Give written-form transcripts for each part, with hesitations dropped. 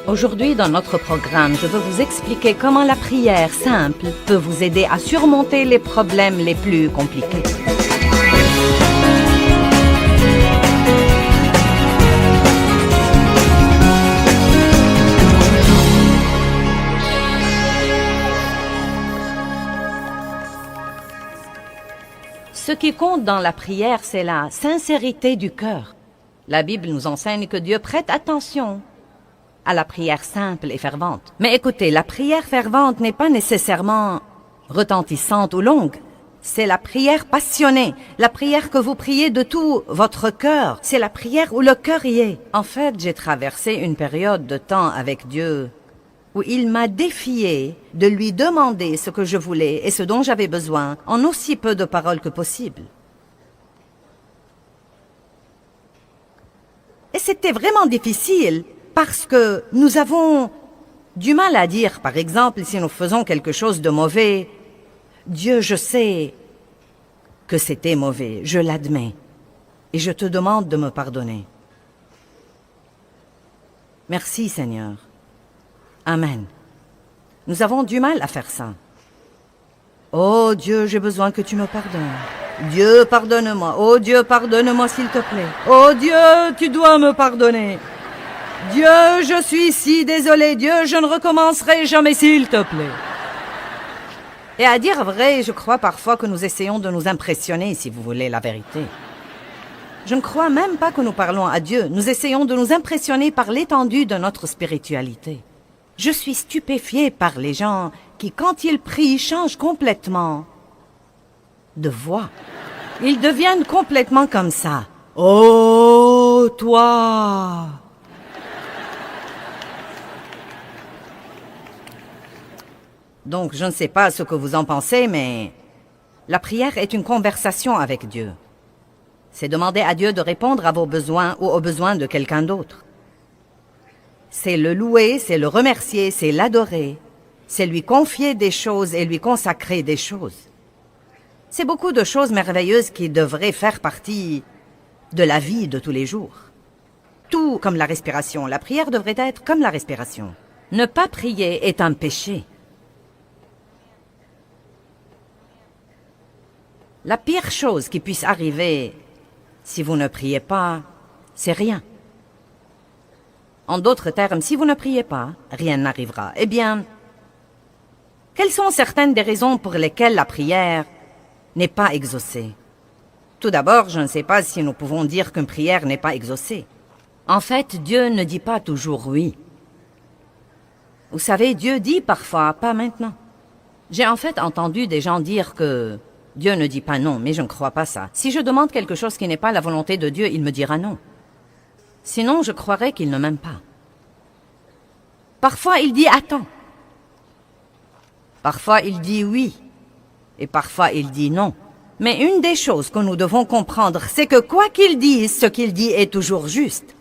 Aujourd'hui, dans notre programme, je veux vous expliquer comment la prière simple peut vous aider à surmonter les problèmes les plus compliqués. Ce qui compte dans la prière, c'est la sincérité du cœur. La Bible nous enseigne que Dieu prête attention à la prière simple et fervente. Mais écoutez, la prière fervente n'est pas nécessairement retentissante ou longue. C'est la prière passionnée, la prière que vous priez de tout votre cœur. C'est la prière où le cœur y est. En fait, j'ai traversé une période de temps avec Dieu où il m'a défié de lui demander ce que je voulais et ce dont j'avais besoin en aussi peu de paroles que possible. Et c'était vraiment difficile parce que nous avons du mal à dire, par exemple, si nous faisons quelque chose de mauvais, « Dieu, je sais que c'était mauvais, je l'admets, et je te demande de me pardonner. » Merci, Seigneur. Amen. Nous avons du mal à faire ça. Oh Dieu, j'ai besoin que tu me pardonnes. Dieu, pardonne-moi. Oh Dieu, pardonne-moi s'il te plaît. Oh Dieu, tu dois me pardonner. Dieu, je suis si désolé. Dieu, je ne recommencerai jamais s'il te plaît. Et à dire vrai, je crois parfois que nous essayons de nous impressionner, si vous voulez la vérité. Je ne crois même pas que nous parlons à Dieu. Nous essayons de nous impressionner par l'étendue de notre spiritualité. Je suis stupéfiée par les gens qui, quand ils prient, changent complètement de voix. Ils deviennent complètement comme ça. « Oh, toi !» Donc, je ne sais pas ce que vous en pensez, mais la prière est une conversation avec Dieu. C'est demander à Dieu de répondre à vos besoins ou aux besoins de quelqu'un d'autre. C'est le louer, c'est le remercier, c'est l'adorer. C'est lui confier des choses et lui consacrer des choses. C'est beaucoup de choses merveilleuses qui devraient faire partie de la vie de tous les jours. Tout comme la respiration. La prière devrait être comme la respiration. Ne pas prier est un péché. La pire chose qui puisse arriver si vous ne priez pas, c'est rien. En d'autres termes, si vous ne priez pas, rien n'arrivera. Eh bien, quelles sont certaines des raisons pour lesquelles la prière n'est pas exaucée? Tout d'abord, je ne sais pas si nous pouvons dire qu'une prière n'est pas exaucée. En fait, Dieu ne dit pas toujours oui. Vous savez, Dieu dit parfois, pas maintenant. J'ai en fait entendu des gens dire que Dieu ne dit pas non, mais je ne crois pas ça. Si je demande quelque chose qui n'est pas la volonté de Dieu, il me dira non. Sinon, je croirais qu'il ne m'aime pas. Parfois, il dit attends. Parfois, il dit oui. Et parfois, il dit non. Mais une des choses que nous devons comprendre, c'est que quoi qu'il dise, ce qu'il dit est toujours juste.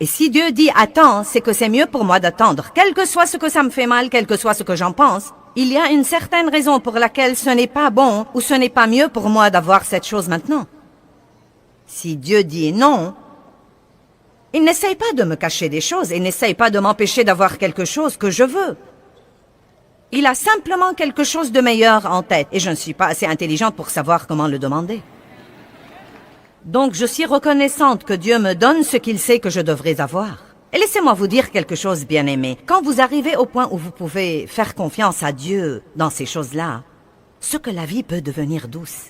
Et si Dieu dit attends, c'est que c'est mieux pour moi d'attendre. Quel que soit ce que ça me fait mal, quel que soit ce que j'en pense, il y a une certaine raison pour laquelle ce n'est pas bon ou ce n'est pas mieux pour moi d'avoir cette chose maintenant. Si Dieu dit non, il n'essaye pas de me cacher des choses, il n'essaye pas de m'empêcher d'avoir quelque chose que je veux. Il a simplement quelque chose de meilleur en tête, et je ne suis pas assez intelligente pour savoir comment le demander. Donc je suis reconnaissante que Dieu me donne ce qu'il sait que je devrais avoir. Et laissez-moi vous dire quelque chose, bien-aimé. Quand vous arrivez au point où vous pouvez faire confiance à Dieu dans ces choses-là, ce que la vie peut devenir douce.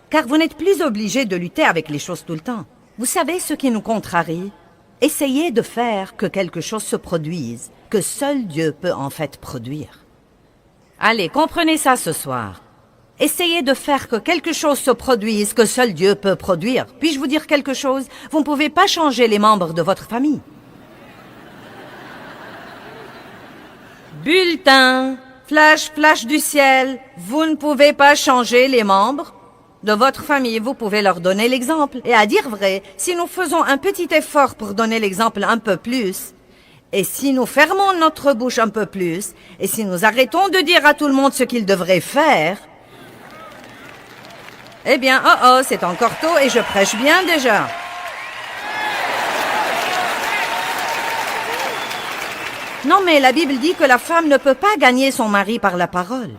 Car vous n'êtes plus obligé de lutter avec les choses tout le temps. Vous savez ce qui nous contrarie? Essayez de faire que quelque chose se produise, que seul Dieu peut en fait produire. Allez, comprenez ça ce soir. Essayez de faire que quelque chose se produise que seul Dieu peut produire. Puis-je vous dire quelque chose? Vous ne pouvez pas changer les membres de votre famille. Bulletin, flash, flash du ciel. Vous ne pouvez pas changer les membres de votre famille. Vous pouvez leur donner l'exemple. Et à dire vrai, si nous faisons un petit effort pour donner l'exemple un peu plus, et si nous fermons notre bouche un peu plus, et si nous arrêtons de dire à tout le monde ce qu'ils devraient faire, eh bien, c'est encore tôt et je prêche bien déjà. Non, mais la Bible dit que la femme ne peut pas gagner son mari par la parole.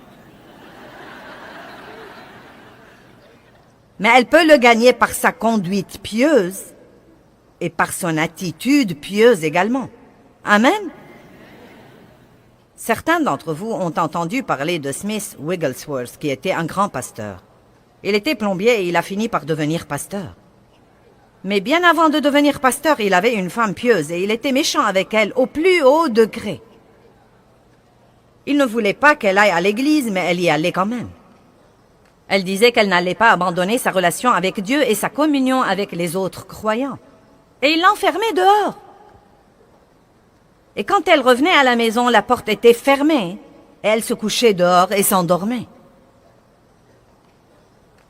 Mais elle peut le gagner par sa conduite pieuse et par son attitude pieuse également. Amen. Certains d'entre vous ont entendu parler de Smith Wigglesworth, qui était un grand pasteur. Il était plombier et il a fini par devenir pasteur. Mais bien avant de devenir pasteur, il avait une femme pieuse et il était méchant avec elle au plus haut degré. Il ne voulait pas qu'elle aille à l'église, mais elle y allait quand même. Elle disait qu'elle n'allait pas abandonner sa relation avec Dieu et sa communion avec les autres croyants. Et il l'enfermait dehors. Et quand elle revenait à la maison, la porte était fermée. Et elle se couchait dehors et s'endormait.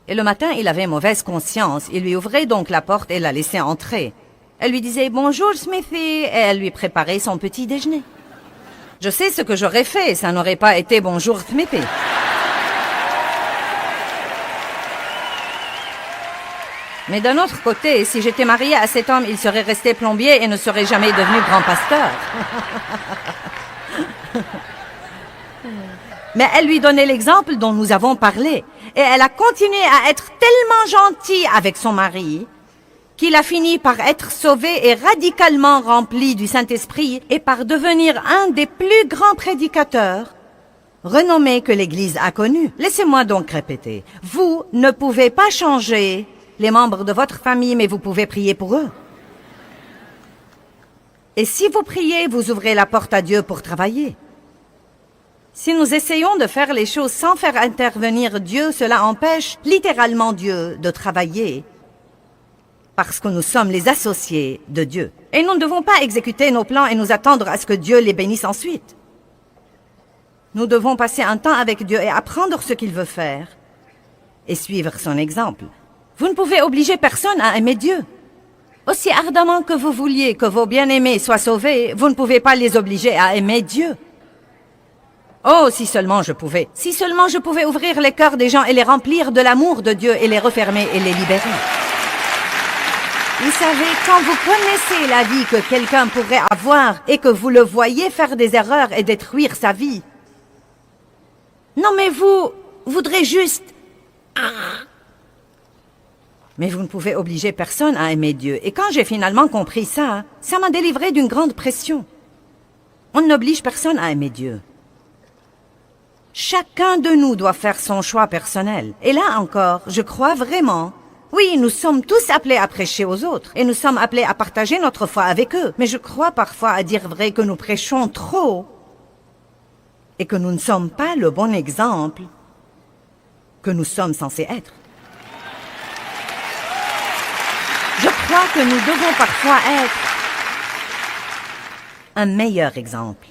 Et le matin, il avait mauvaise conscience. Il lui ouvrait donc la porte et la laissait entrer. Elle lui disait « Bonjour, Smithy » et elle lui préparait son petit déjeuner. Je sais ce que j'aurais fait, ça n'aurait pas été « Bonjour, Smithy ». Mais d'un autre côté, si j'étais mariée à cet homme, il serait resté plombier et ne serait jamais devenu grand pasteur. Mais elle lui donnait l'exemple dont nous avons parlé. Et elle a continué à être tellement gentille avec son mari qu'il a fini par être sauvé et radicalement rempli du Saint-Esprit et par devenir un des plus grands prédicateurs renommés que l'Église a connus. Laissez-moi donc répéter. Vous ne pouvez pas changer les membres de votre famille, mais vous pouvez prier pour eux. Et si vous priez, vous ouvrez la porte à Dieu pour travailler. Si nous essayons de faire les choses sans faire intervenir Dieu, cela empêche littéralement Dieu de travailler, parce que nous sommes les associés de Dieu. Et nous ne devons pas exécuter nos plans et nous attendre à ce que Dieu les bénisse ensuite. Nous devons passer un temps avec Dieu et apprendre ce qu'il veut faire et suivre son exemple. Vous ne pouvez obliger personne à aimer Dieu. Aussi ardemment que vous vouliez que vos bien-aimés soient sauvés, vous ne pouvez pas les obliger à aimer Dieu. Oh, si seulement je pouvais. Si seulement je pouvais ouvrir les cœurs des gens et les remplir de l'amour de Dieu et les refermer et les libérer. Vous savez, quand vous connaissez la vie que quelqu'un pourrait avoir et que vous le voyez faire des erreurs et détruire sa vie. Non, mais vous voudrez juste... Mais vous ne pouvez obliger personne à aimer Dieu. Et quand j'ai finalement compris ça, ça m'a délivré d'une grande pression. On n'oblige personne à aimer Dieu. Chacun de nous doit faire son choix personnel. Et là encore, je crois vraiment... Oui, nous sommes tous appelés à prêcher aux autres. Et nous sommes appelés à partager notre foi avec eux. Mais je crois parfois, à dire vrai, que nous prêchons trop. Et que nous ne sommes pas le bon exemple que nous sommes censés être. Je crois que nous devons parfois être un meilleur exemple.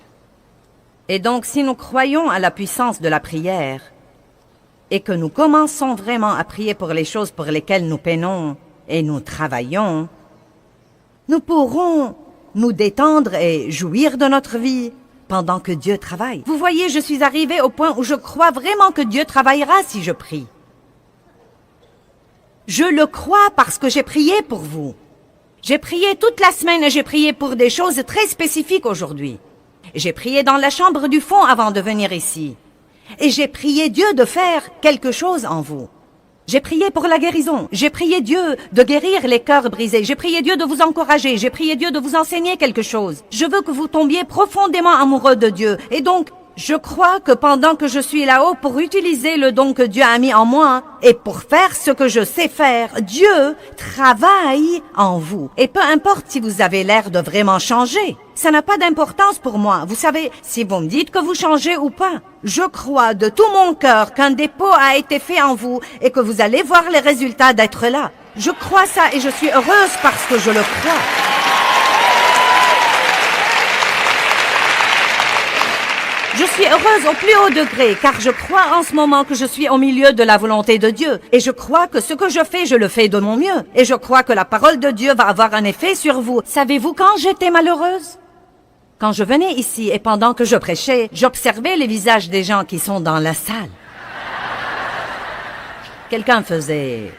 Et donc, si nous croyons à la puissance de la prière et que nous commençons vraiment à prier pour les choses pour lesquelles nous peinons et nous travaillons, nous pourrons nous détendre et jouir de notre vie pendant que Dieu travaille. Vous voyez, je suis arrivée au point où je crois vraiment que Dieu travaillera si je prie. Je le crois parce que j'ai prié pour vous. J'ai prié toute la semaine et j'ai prié pour des choses très spécifiques aujourd'hui. J'ai prié dans la chambre du fond avant de venir ici. Et j'ai prié Dieu de faire quelque chose en vous. J'ai prié pour la guérison. J'ai prié Dieu de guérir les cœurs brisés. J'ai prié Dieu de vous encourager. J'ai prié Dieu de vous enseigner quelque chose. Je veux que vous tombiez profondément amoureux de Dieu. Et donc, je crois que pendant que je suis là-haut pour utiliser le don que Dieu a mis en moi et pour faire ce que je sais faire, Dieu travaille en vous. Et peu importe si vous avez l'air de vraiment changer, ça n'a pas d'importance pour moi. Vous savez, si vous me dites que vous changez ou pas, je crois de tout mon cœur qu'un dépôt a été fait en vous et que vous allez voir les résultats d'être là. Je crois ça et je suis heureuse parce que je le crois. Je suis heureuse au plus haut degré, car je crois en ce moment que je suis au milieu de la volonté de Dieu. Et je crois que ce que je fais, je le fais de mon mieux. Et je crois que la parole de Dieu va avoir un effet sur vous. Savez-vous quand j'étais malheureuse? Quand je venais ici et pendant que je prêchais, j'observais les visages des gens qui sont dans la salle. Quelqu'un faisait...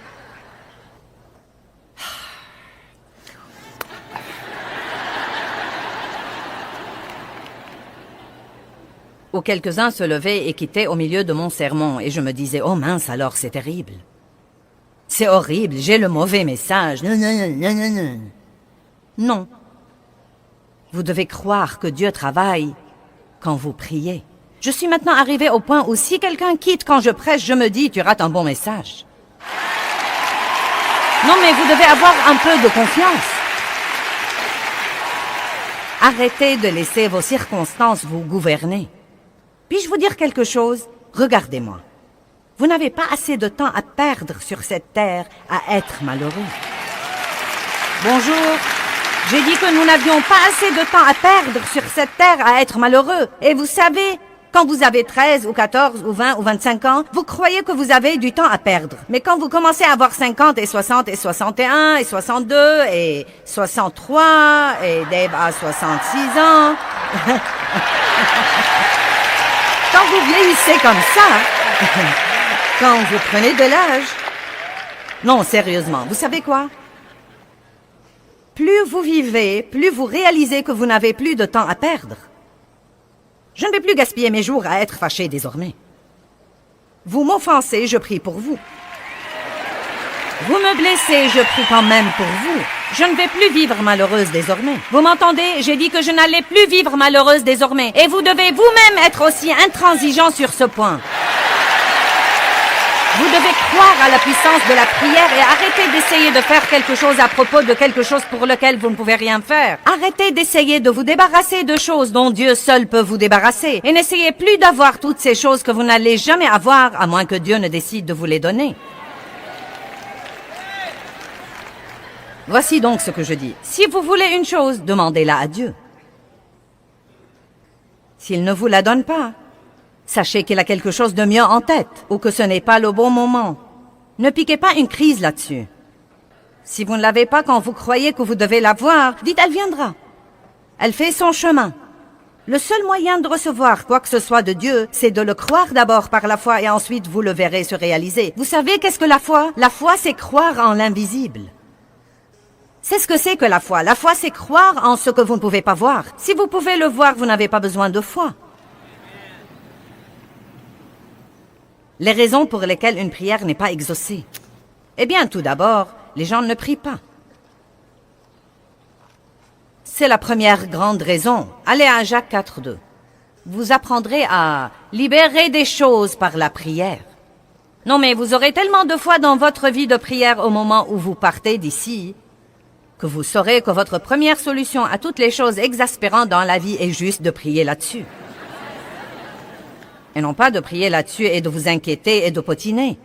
où quelques-uns se levaient et quittaient au milieu de mon sermon, et je me disais, oh mince alors, c'est terrible. C'est horrible, j'ai le mauvais message. Non, non, non, non, non, non. Non. Vous devez croire que Dieu travaille quand vous priez. Je suis maintenant arrivée au point où si quelqu'un quitte quand je prêche, je me dis, tu rates un bon message. Non, mais vous devez avoir un peu de confiance. Arrêtez de laisser vos circonstances vous gouverner. Puis-je vous dire quelque chose? Regardez-moi. Vous n'avez pas assez de temps à perdre sur cette terre à être malheureux. Bonjour. J'ai dit que nous n'avions pas assez de temps à perdre sur cette terre à être malheureux. Et vous savez, quand vous avez 13 ou 14 ou 20 ou 25 ans, vous croyez que vous avez du temps à perdre. Mais quand vous commencez à avoir 50 et 60 et 61 et 62 et 63 et Dave a 66 ans... Quand vous vieillissez comme ça, quand vous prenez de l'âge... Non, sérieusement, vous savez quoi? Plus vous vivez, plus vous réalisez que vous n'avez plus de temps à perdre. Je ne vais plus gaspiller mes jours à être fâché désormais. Vous m'offensez, je prie pour vous. Vous me blessez, je prie quand même pour vous. Je ne vais plus vivre malheureuse désormais. Vous m'entendez? J'ai dit que je n'allais plus vivre malheureuse désormais. Et vous devez vous-même être aussi intransigeant sur ce point. Vous devez croire à la puissance de la prière et arrêter d'essayer de faire quelque chose à propos de quelque chose pour lequel vous ne pouvez rien faire. Arrêtez d'essayer de vous débarrasser de choses dont Dieu seul peut vous débarrasser. Et n'essayez plus d'avoir toutes ces choses que vous n'allez jamais avoir, à moins que Dieu ne décide de vous les donner. Voici donc ce que je dis. Si vous voulez une chose, demandez-la à Dieu. S'il ne vous la donne pas, sachez qu'il a quelque chose de mieux en tête, ou que ce n'est pas le bon moment. Ne piquez pas une crise là-dessus. Si vous ne l'avez pas quand vous croyez que vous devez l'avoir, dites elle viendra. Elle fait son chemin. Le seul moyen de recevoir quoi que ce soit de Dieu, c'est de le croire d'abord par la foi et ensuite vous le verrez se réaliser. Vous savez qu'est-ce que la foi? La foi, c'est croire en l'invisible. C'est ce que c'est que la foi. La foi, c'est croire en ce que vous ne pouvez pas voir. Si vous pouvez le voir, vous n'avez pas besoin de foi. Les raisons pour lesquelles une prière n'est pas exaucée. Eh bien, tout d'abord, les gens ne prient pas. C'est la première grande raison. Allez à Jacques 4:2. Vous apprendrez à libérer des choses par la prière. Non, mais vous aurez tellement de foi dans votre vie de prière au moment où vous partez d'ici que vous saurez que votre première solution à toutes les choses exaspérantes dans la vie est juste de prier là-dessus. Et non pas de prier là-dessus et de vous inquiéter et de potiner.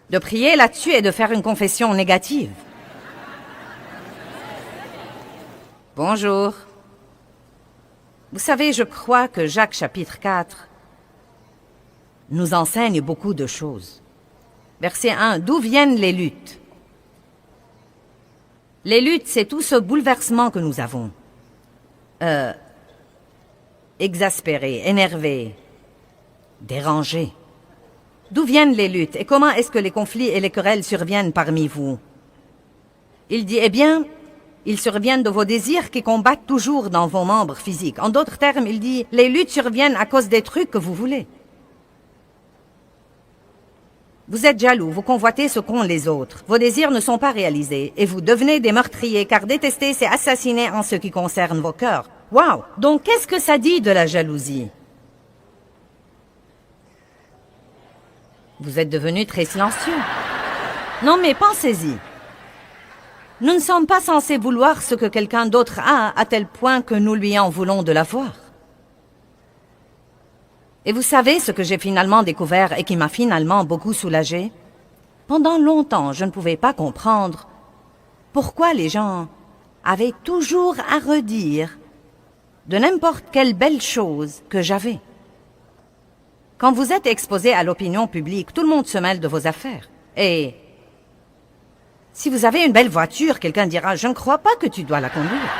De prier là-dessus et de faire une confession négative. Bonjour. Vous savez, je crois que Jacques chapitre 4 nous enseigne beaucoup de choses. Verset 1, d'où viennent les luttes? Les luttes, c'est tout ce bouleversement que nous avons. Exaspéré, énervé, dérangé. D'où viennent les luttes et comment est-ce que les conflits et les querelles surviennent parmi vous? Il dit, eh bien, ils surviennent de vos désirs qui combattent toujours dans vos membres physiques. En d'autres termes, il dit, les luttes surviennent à cause des trucs que vous voulez. Vous êtes jaloux, vous convoitez ce qu'ont les autres. Vos désirs ne sont pas réalisés et vous devenez des meurtriers car détester, c'est assassiner en ce qui concerne vos cœurs. Wow! Donc, qu'est-ce que ça dit de la jalousie? Vous êtes devenu très silencieux. Non, mais pensez-y. Nous ne sommes pas censés vouloir ce que quelqu'un d'autre a à tel point que nous lui en voulons de l'avoir. Et vous savez ce que j'ai finalement découvert et qui m'a finalement beaucoup soulagée? Pendant longtemps, je ne pouvais pas comprendre pourquoi les gens avaient toujours à redire de n'importe quelle belle chose que j'avais. Quand vous êtes exposé à l'opinion publique, tout le monde se mêle de vos affaires. Et si vous avez une belle voiture, quelqu'un dira « Je ne crois pas que tu dois la conduire. »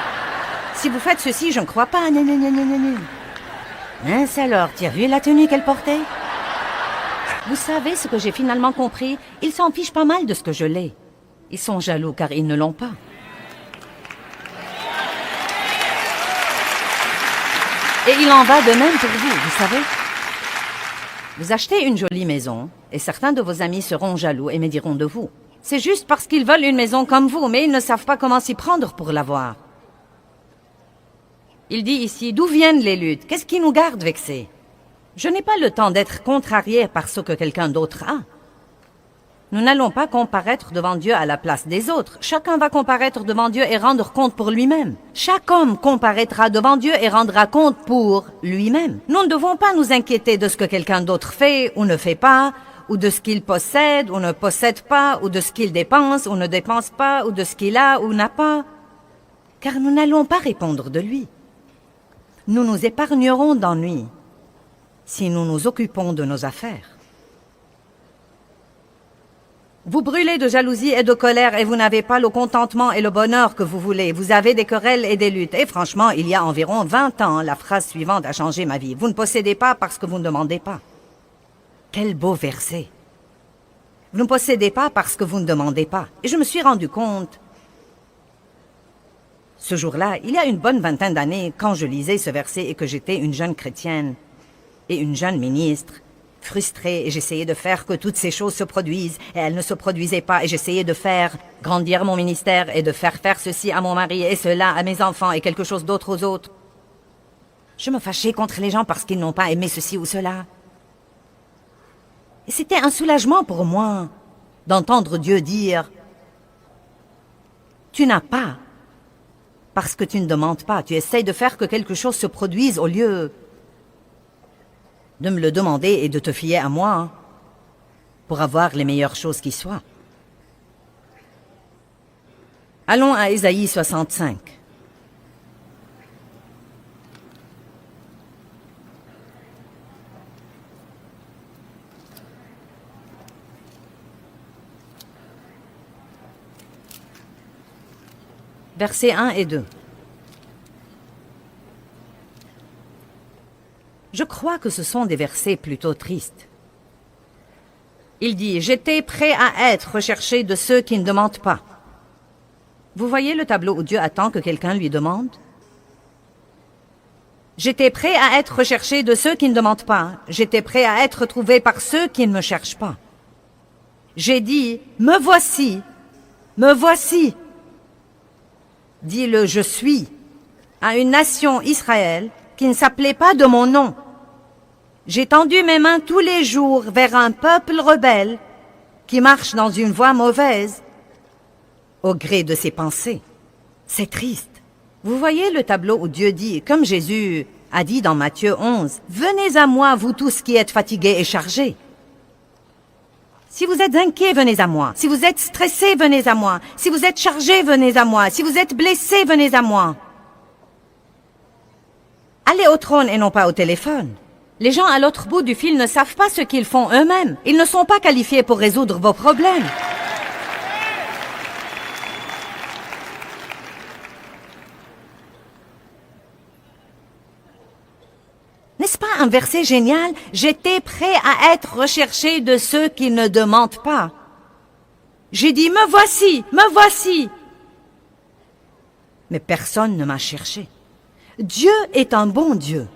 Si vous faites ceci, je ne crois pas. Mince alors, tu as vu la tenue qu'elle portait? Vous savez ce que j'ai finalement compris? Ils s'en fichent pas mal de ce que je l'ai. Ils sont jaloux car ils ne l'ont pas. Et il en va de même pour vous, vous savez. Vous achetez une jolie maison, et certains de vos amis seront jaloux et médiront de vous. C'est juste parce qu'ils veulent une maison comme vous, mais ils ne savent pas comment s'y prendre pour l'avoir. Il dit ici, d'où viennent les luttes? Qu'est-ce qui nous garde vexés? Je n'ai pas le temps d'être contrarié par ce que quelqu'un d'autre a. Nous n'allons pas comparaître devant Dieu à la place des autres. Chacun va comparaître devant Dieu et rendre compte pour lui-même. Chaque homme comparaîtra devant Dieu et rendra compte pour lui-même. Nous ne devons pas nous inquiéter de ce que quelqu'un d'autre fait ou ne fait pas, ou de ce qu'il possède ou ne possède pas, ou de ce qu'il dépense ou ne dépense pas, ou de ce qu'il a ou n'a pas. Car nous n'allons pas répondre de lui. Nous nous épargnerons d'ennui si nous nous occupons de nos affaires. Vous brûlez de jalousie et de colère et vous n'avez pas le contentement et le bonheur que vous voulez. Vous avez des querelles et des luttes. Et franchement, il y a environ 20 ans, la phrase suivante a changé ma vie. Vous ne possédez pas parce que vous ne demandez pas. Quel beau verset. Vous ne possédez pas parce que vous ne demandez pas. Et je me suis rendu compte, ce jour-là, il y a une bonne vingtaine d'années, quand je lisais ce verset et que j'étais une jeune chrétienne et une jeune ministre, frustrée, et j'essayais de faire que toutes ces choses se produisent, et elles ne se produisaient pas, et j'essayais de faire grandir mon ministère, et de faire ceci à mon mari, et cela à mes enfants, et quelque chose d'autre aux autres. Je me fâchais contre les gens parce qu'ils n'ont pas aimé ceci ou cela. Et c'était un soulagement pour moi d'entendre Dieu dire « Tu n'as pas, parce que tu ne demandes pas, tu essayes de faire que quelque chose se produise au lieu de me le demander et de te fier à moi pour avoir les meilleures choses qui soient. » Allons à Ésaïe 65. Versets 1 et 2. Je crois que ce sont des versets plutôt tristes. Il dit « J'étais prêt à être recherché de ceux qui ne demandent pas. » Vous voyez le tableau où Dieu attend que quelqu'un lui demande? J'étais prêt à être recherché de ceux qui ne demandent pas. J'étais prêt à être trouvé par ceux qui ne me cherchent pas. J'ai dit « Me voici, me voici. » Dit le « Je suis » à une nation Israël qui ne s'appelait pas de mon nom. J'ai tendu mes mains tous les jours vers un peuple rebelle qui marche dans une voie mauvaise au gré de ses pensées. C'est triste. Vous voyez le tableau où Dieu dit, comme Jésus a dit dans Matthieu 11, « Venez à moi, vous tous qui êtes fatigués et chargés. » Si vous êtes inquiets, venez à moi. Si vous êtes stressés, venez à moi. Si vous êtes chargés, venez à moi. Si vous êtes blessés, venez à moi. Allez au trône et non pas au téléphone. Les gens à l'autre bout du fil ne savent pas ce qu'ils font eux-mêmes. Ils ne sont pas qualifiés pour résoudre vos problèmes. N'est-ce pas un verset génial? J'étais prêt à être recherché de ceux qui ne demandent pas. J'ai dit, me voici, me voici. Mais personne ne m'a cherché. Dieu est un bon Dieu.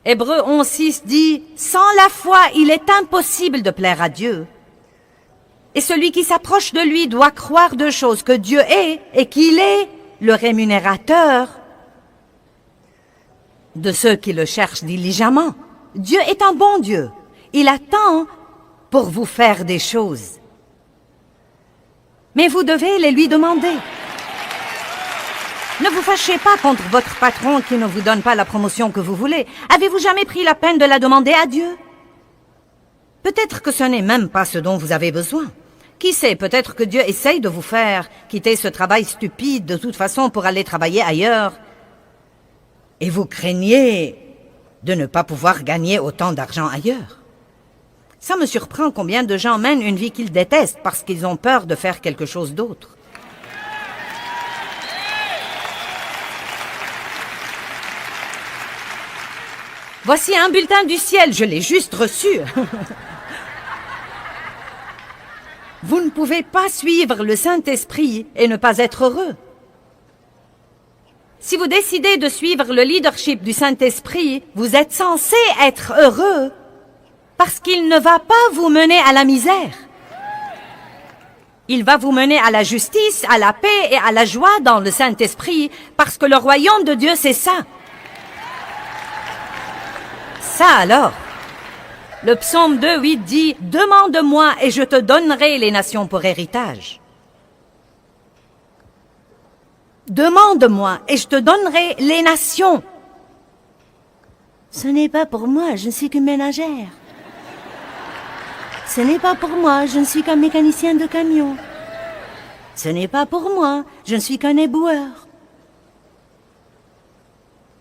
Hébreux 11:6 dit, sans la foi, il est impossible de plaire à Dieu. Et celui qui s'approche de lui doit croire deux choses, que Dieu est et qu'il est le rémunérateur de ceux qui le cherchent diligemment. Dieu est un bon Dieu. Il attend pour vous faire des choses. Mais vous devez les lui demander. Ne vous fâchez pas contre votre patron qui ne vous donne pas la promotion que vous voulez. Avez-vous jamais pris la peine de la demander à Dieu? Peut-être que ce n'est même pas ce dont vous avez besoin. Qui sait, peut-être que Dieu essaye de vous faire quitter ce travail stupide de toute façon pour aller travailler ailleurs. Et vous craignez de ne pas pouvoir gagner autant d'argent ailleurs. Ça me surprend combien de gens mènent une vie qu'ils détestent parce qu'ils ont peur de faire quelque chose d'autre. Voici un bulletin du ciel, je l'ai juste reçu. Vous ne pouvez pas suivre le Saint-Esprit et ne pas être heureux. Si vous décidez de suivre le leadership du Saint-Esprit, vous êtes censé être heureux parce qu'il ne va pas vous mener à la misère. Il va vous mener à la justice, à la paix et à la joie dans le Saint-Esprit parce que le royaume de Dieu, c'est ça. Ça alors. Le psaume 2:8 dit « Demande-moi et je te donnerai les nations pour héritage. » Demande-moi et je te donnerai les nations. Ce n'est pas pour moi, je ne suis qu'une ménagère. Ce n'est pas pour moi, je ne suis qu'un mécanicien de camion. Ce n'est pas pour moi, je ne suis qu'un éboueur.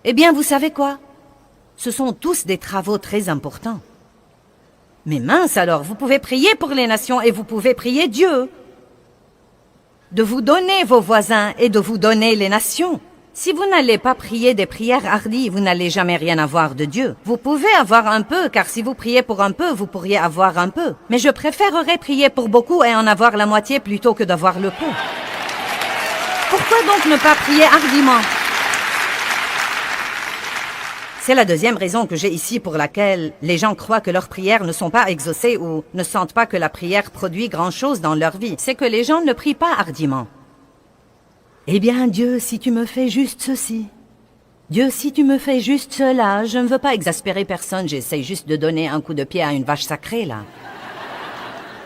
Eh bien, vous savez quoi? Ce sont tous des travaux très importants. Mais mince alors, vous pouvez prier pour les nations et vous pouvez prier Dieu de vous donner vos voisins et de vous donner les nations. Si vous n'allez pas prier des prières hardies, vous n'allez jamais rien avoir de Dieu. Vous pouvez avoir un peu, car si vous priez pour un peu, vous pourriez avoir un peu. Mais je préférerais prier pour beaucoup et en avoir la moitié plutôt que d'avoir le peu. Pourquoi donc ne pas prier hardiment? C'est la deuxième raison que j'ai ici pour laquelle les gens croient que leurs prières ne sont pas exaucées ou ne sentent pas que la prière produit grand-chose dans leur vie. C'est que les gens ne prient pas hardiment. Eh bien, Dieu, si tu me fais juste ceci. Dieu, si tu me fais juste cela. Je ne veux pas exaspérer personne, j'essaie juste de donner un coup de pied à une vache sacrée, là.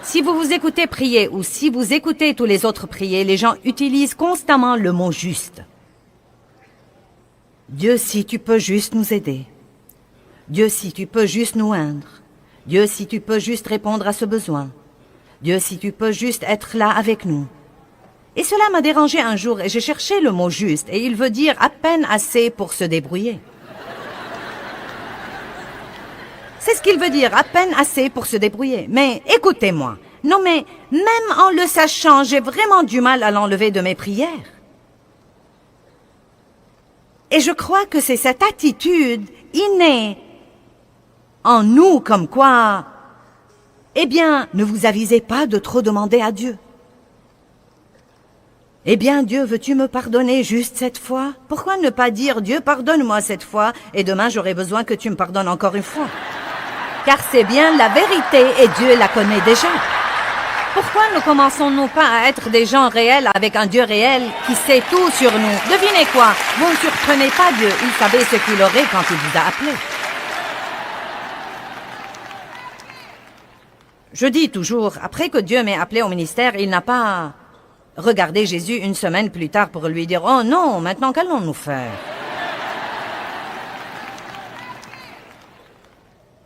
Si vous vous écoutez prier ou si vous écoutez tous les autres prier, les gens utilisent constamment le mot « juste ». Dieu, si tu peux juste nous aider. Dieu, si tu peux juste nous oindre. Dieu, si tu peux juste répondre à ce besoin. Dieu, si tu peux juste être là avec nous. Et cela m'a dérangé un jour et j'ai cherché le mot juste et il veut dire à peine assez pour se débrouiller. C'est ce qu'il veut dire, à peine assez pour se débrouiller. Mais écoutez-moi, non mais même en le sachant, j'ai vraiment du mal à l'enlever de mes prières. Et je crois que c'est cette attitude innée en nous comme quoi, eh bien, ne vous avisez pas de trop demander à Dieu. Eh bien, Dieu, veux-tu me pardonner juste cette fois? Pourquoi ne pas dire, Dieu, pardonne-moi cette fois, et demain j'aurai besoin que tu me pardonnes encore une fois? Car c'est bien la vérité, et Dieu la connaît déjà. Pourquoi ne commençons-nous pas à être des gens réels avec un Dieu réel qui sait tout sur nous? Devinez quoi? Vous ne surprenez pas Dieu, il savait ce qu'il aurait quand il vous a appelé. Je dis toujours, après que Dieu m'ait appelé au ministère, il n'a pas regardé Jésus une semaine plus tard pour lui dire « Oh non, maintenant qu'allons-nous faire ?»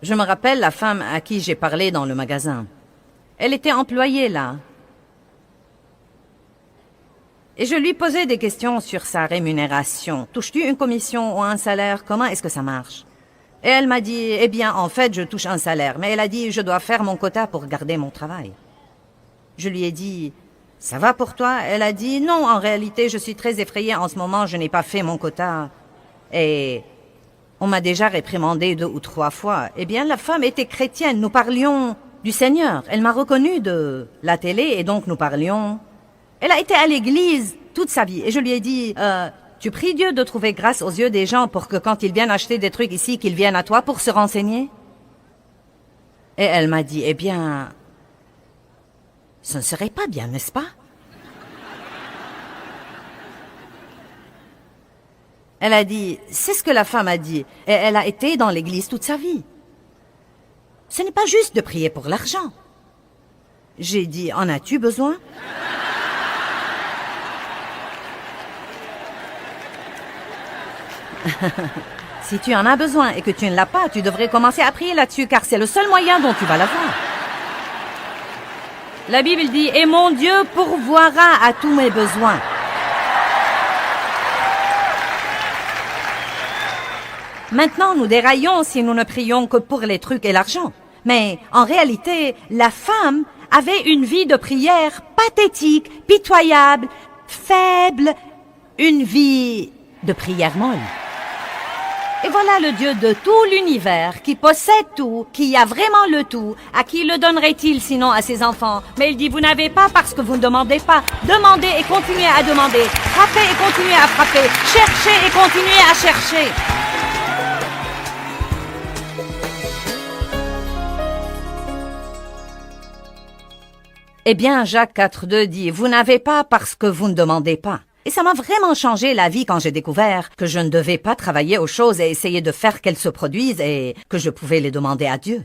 Je me rappelle la femme à qui j'ai parlé dans le magasin. Elle était employée là. Et je lui posais des questions sur sa rémunération. Touches-tu une commission ou un salaire? Comment est-ce que ça marche? Et elle m'a dit, eh bien, en fait, je touche un salaire. Mais elle a dit, je dois faire mon quota pour garder mon travail. Je lui ai dit, ça va pour toi? Elle a dit, non, en réalité, je suis très effrayée en ce moment, je n'ai pas fait mon quota. Et on m'a déjà réprimandé 2 ou 3 fois. Eh bien, la femme était chrétienne, nous parlions du Seigneur. Elle m'a reconnue de la télé et donc nous parlions. Elle a été à l'église toute sa vie et je lui ai dit, tu pries Dieu de trouver grâce aux yeux des gens pour que quand ils viennent acheter des trucs ici, qu'ils viennent à toi pour se renseigner? Et elle m'a dit, eh bien, ce ne serait pas bien, n'est-ce pas? Elle a dit, c'est ce que la femme a dit et elle a été dans l'église toute sa vie. Ce n'est pas juste de prier pour l'argent. J'ai dit, en as-tu besoin? Si tu en as besoin et que tu ne l'as pas, tu devrais commencer à prier là-dessus, car c'est le seul moyen dont tu vas l'avoir. La Bible dit, et mon Dieu pourvoira à tous mes besoins. Maintenant, nous déraillons si nous ne prions que pour les trucs et l'argent. Mais en réalité, la femme avait une vie de prière pathétique, pitoyable, faible, une vie de prière molle. Et voilà le Dieu de tout l'univers, qui possède tout, qui a vraiment le tout. À qui le donnerait-il sinon à ses enfants? Mais il dit, vous n'avez pas parce que vous ne demandez pas. Demandez et continuez à demander. frappez et continuez à frapper. Cherchez et continuez à chercher. Eh bien, Jacques 4,2 dit, vous n'avez pas parce que vous ne demandez pas. Et ça m'a vraiment changé la vie quand j'ai découvert que je ne devais pas travailler aux choses et essayer de faire qu'elles se produisent et que je pouvais les demander à Dieu.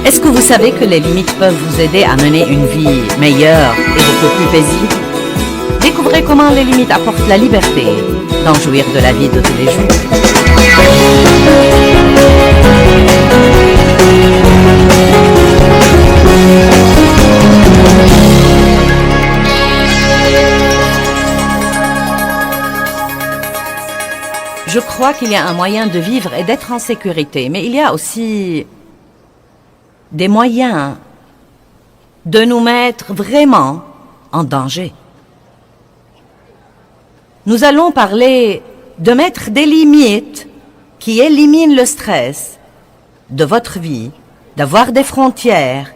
Est-ce que vous savez que les limites peuvent vous aider à mener une vie meilleure et beaucoup plus paisible? Découvrez comment les limites apportent la liberté d'en jouir de la vie de tous les jours. Je crois qu'il y a un moyen de vivre et d'être en sécurité, mais il y a aussi des moyens de nous mettre vraiment en danger. Nous allons parler de mettre des limites qui éliminent le stress de votre vie, d'avoir des frontières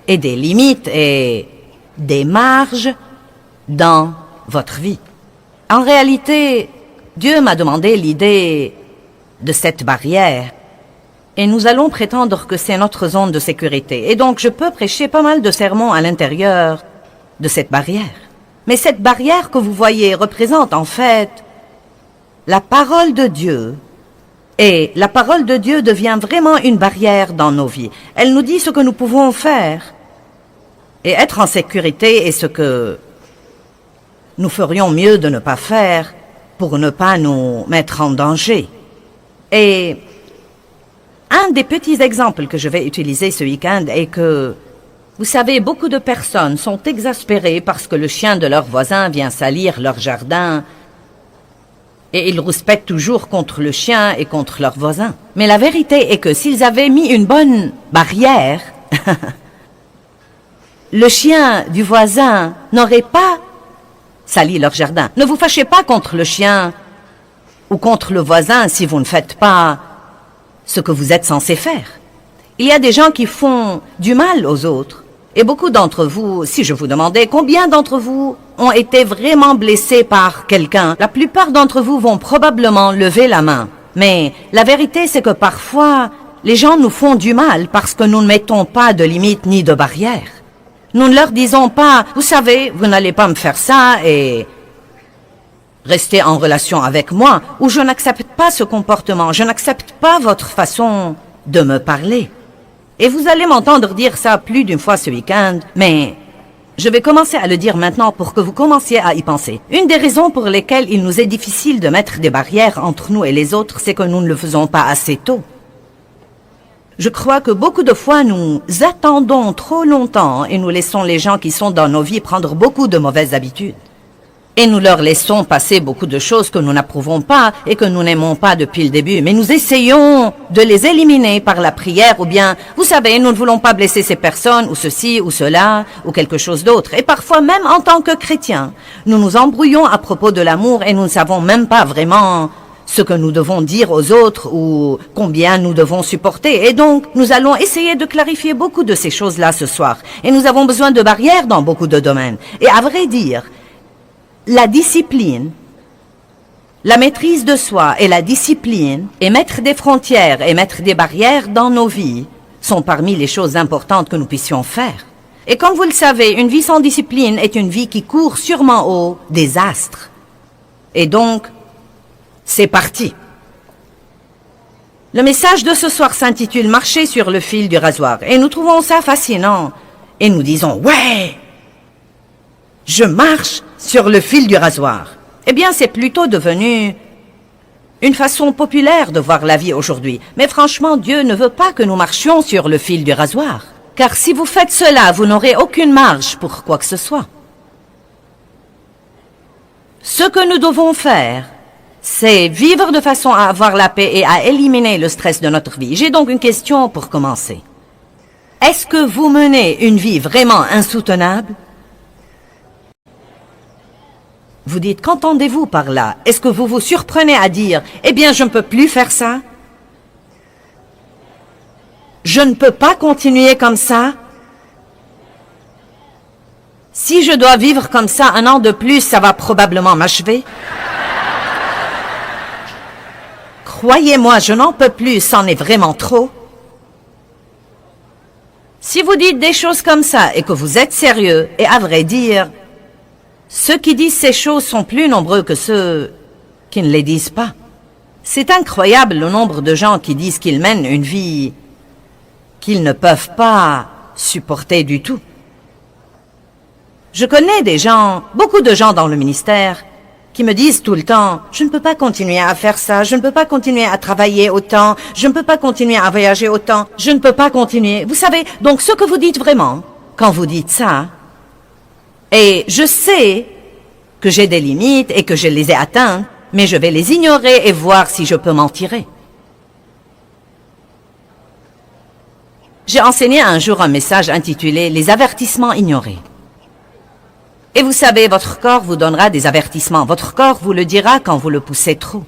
et des limites et des marges dans votre vie. En réalité, Dieu m'a demandé l'idée de cette barrière. Et nous allons prétendre que c'est notre zone de sécurité. Et donc, je peux prêcher pas mal de sermons à l'intérieur de cette barrière. Mais cette barrière que vous voyez représente en fait la parole de Dieu. Et la parole de Dieu devient vraiment une barrière dans nos vies. Elle nous dit ce que nous pouvons faire. Et être en sécurité est ce que nous ferions mieux de ne pas faire pour ne pas nous mettre en danger. Et un des petits exemples que je vais utiliser ce week-end est que, vous savez, beaucoup de personnes sont exaspérées parce que le chien de leur voisin vient salir leur jardin et ils rouspètent toujours contre le chien et contre leur voisin. Mais la vérité est que s'ils avaient mis une bonne barrière, le chien du voisin n'aurait pas sali leur jardin. Ne vous fâchez pas contre le chien ou contre le voisin si vous ne faites pas ce que vous êtes censé faire. Il y a des gens qui font du mal aux autres. Et beaucoup d'entre vous, si je vous demandais combien d'entre vous ont été vraiment blessés par quelqu'un, la plupart d'entre vous vont probablement lever la main. Mais la vérité, c'est que parfois, les gens nous font du mal parce que nous ne mettons pas de limites ni de barrières. Nous ne leur disons pas, vous savez, vous n'allez pas me faire ça et rester en relation avec moi, ou je n'accepte pas ce comportement, je n'accepte pas votre façon de me parler. Et vous allez m'entendre dire ça plus d'une fois ce week-end, mais je vais commencer à le dire maintenant pour que vous commenciez à y penser. Une des raisons pour lesquelles il nous est difficile de mettre des barrières entre nous et les autres, c'est que nous ne le faisons pas assez tôt. Je crois que beaucoup de fois, nous attendons trop longtemps et nous laissons les gens qui sont dans nos vies prendre beaucoup de mauvaises habitudes. Et nous leur laissons passer beaucoup de choses que nous n'approuvons pas et que nous n'aimons pas depuis le début. Mais nous essayons de les éliminer par la prière ou bien, vous savez, nous ne voulons pas blesser ces personnes ou ceci ou cela ou quelque chose d'autre. Et parfois, même en tant que chrétiens, nous nous embrouillons à propos de l'amour et nous ne savons même pas vraiment ce que nous devons dire aux autres ou combien nous devons supporter. Et donc, nous allons essayer de clarifier beaucoup de ces choses-là ce soir. Et nous avons besoin de barrières dans beaucoup de domaines. Et à vrai dire, la discipline, la maîtrise de soi et la discipline, et mettre des frontières et mettre des barrières dans nos vies sont parmi les choses importantes que nous puissions faire. Et comme vous le savez, une vie sans discipline est une vie qui court sûrement au désastre. Et donc, c'est parti. Le message de ce soir s'intitule « Marcher sur le fil du rasoir » et nous trouvons ça fascinant. Et nous disons « Ouais, je marche sur le fil du rasoir ». Eh bien, c'est plutôt devenu une façon populaire de voir la vie aujourd'hui. Mais franchement, Dieu ne veut pas que nous marchions sur le fil du rasoir. Car si vous faites cela, vous n'aurez aucune marge pour quoi que ce soit. Ce que nous devons faire, c'est vivre de façon à avoir la paix et à éliminer le stress de notre vie. J'ai donc une question pour commencer. Est-ce que vous menez une vie vraiment insoutenable? Vous dites, qu'entendez-vous par là? Est-ce que vous vous surprenez à dire, eh bien, je ne peux plus faire ça? Je ne peux pas continuer comme ça? Si je dois vivre comme ça un an de plus, ça va probablement m'achever. Croyez-moi, je n'en peux plus, c'en est vraiment trop. Si vous dites des choses comme ça et que vous êtes sérieux, et à vrai dire, ceux qui disent ces choses sont plus nombreux que ceux qui ne les disent pas. C'est incroyable le nombre de gens qui disent qu'ils mènent une vie qu'ils ne peuvent pas supporter du tout. Je connais des gens, beaucoup de gens dans le ministère, qui me disent tout le temps, je ne peux pas continuer à faire ça, je ne peux pas continuer à travailler autant, je ne peux pas continuer à voyager autant, je ne peux pas continuer. Vous savez, donc ce que vous dites vraiment, quand vous dites ça, et je sais que j'ai des limites et que je les ai atteintes, mais je vais les ignorer et voir si je peux m'en tirer. J'ai enseigné un jour un message intitulé « Les avertissements ignorés ». Et vous savez, votre corps vous donnera des avertissements. Votre corps vous le dira quand vous le poussez trop.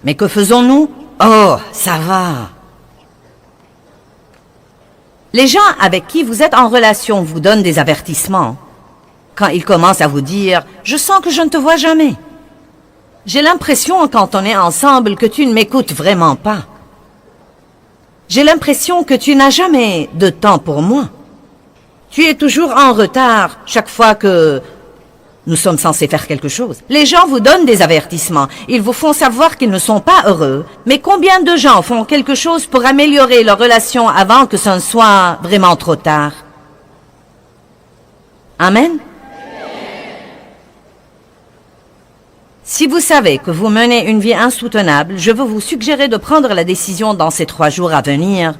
Mais que faisons-nous? Oh, ça va. Les gens avec qui vous êtes en relation vous donnent des avertissements. Quand ils commencent à vous dire « Je sens que je ne te vois jamais. J'ai l'impression, quand on est ensemble, que tu ne m'écoutes vraiment pas. J'ai l'impression que tu n'as jamais de temps pour moi. Tu es toujours en retard chaque fois que nous sommes censés faire quelque chose. » Les gens vous donnent des avertissements. Ils vous font savoir qu'ils ne sont pas heureux. Mais combien de gens font quelque chose pour améliorer leur relation avant que ce ne soit vraiment trop tard? Amen? Si vous savez que vous menez une vie insoutenable, je veux vous suggérer de prendre la décision dans ces 3 jours à venir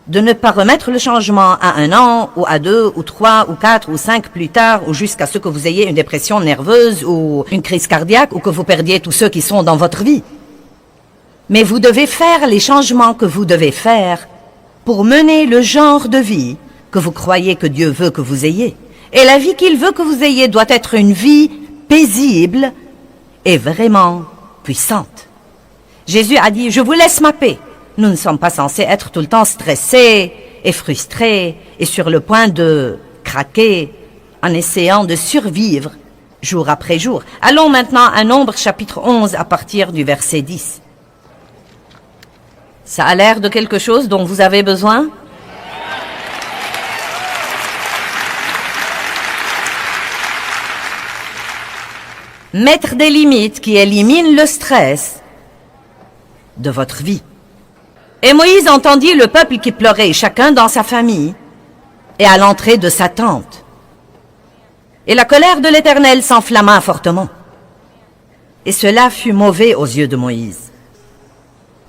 de ne pas remettre le changement à 1 an, ou à 2, ou 3, ou 4, ou 5 plus tard, ou jusqu'à ce que vous ayez une dépression nerveuse, ou une crise cardiaque, ou que vous perdiez tous ceux qui sont dans votre vie. Mais vous devez faire les changements que vous devez faire pour mener le genre de vie que vous croyez que Dieu veut que vous ayez. Et la vie qu'il veut que vous ayez doit être une vie paisible et vraiment puissante. Jésus a dit, je vous laisse ma paix. Nous ne sommes pas censés être tout le temps stressés et frustrés et sur le point de craquer en essayant de survivre jour après jour. Allons maintenant à Nombre chapitre 11 à partir du verset 10. Ça a l'air de quelque chose dont vous avez besoin? Mettre des limites qui éliminent le stress de votre vie. Et Moïse entendit le peuple qui pleurait, chacun dans sa famille, et à l'entrée de sa tente. Et la colère de l'Éternel s'enflamma fortement. Et cela fut mauvais aux yeux de Moïse.